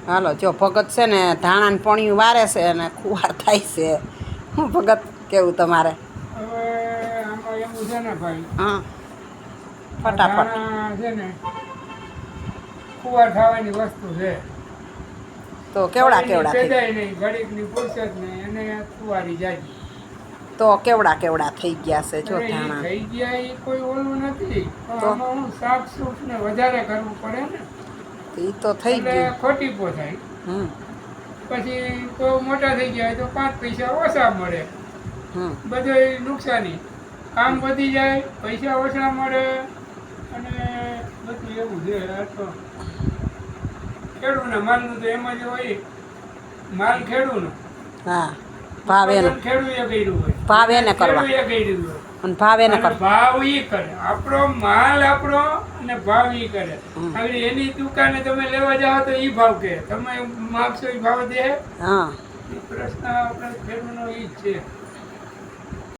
હાલો જો ભગત છે ને ધાણાને પણિયું વારે છે અને ખુવાર થાય છે. હું ભગત કેવું તમારે? હવે આમાં એવું છે ને ભાઈ, હા આ ફટાફટ. ધાણા છે ને કુવાર ખાવાની વસ્તુ છે. તો કેવડા ઘડીકની કેવડા થઈ પેદાય નહીં, ઘડીકની ફુરસદ નહીં, એને કુવારી જાય. તો કેવડા કેવડા થઈ ગયા છે જો અરે એ ધાણા? થઈ ગયા એ કોઈ ઓલું નથી, પણ તો આમાં હું સાફ સૂફ ને વધારે કરવું પડે ને, એ તો થઈ એટલે ગયું. ખોટી પોસાય. હમ પછી તો મોટા થઈ ગયા હોય તો 5 પૈસા ઓછા મળે, હમ બધું નુકસાની. કામ વધી જાય, પૈસા ઓછા મળે, અને બધું એવું છે. આ તો ખેડૂને માલનું તો એમ જ હોય, માલ ખેડૂનો, હા ભાવ એને ખેડૂએ કર્યું હોય, ભાવ એને કરવા ખેડૂએ કર્યું હોય, અને ભાવ એને અને કરવા. ભાવ ઈ કરે. આપણો માલ આપણો અને ભાવ ઈ કરે. હવે એની દુકાને તમે લેવા જાઓ તો ઈ ભાવ કે તમે માગશો ઈ ભાવ દે. હા એ પ્રશ્ન આપણે ખેડૂતનો ઈ જ છે.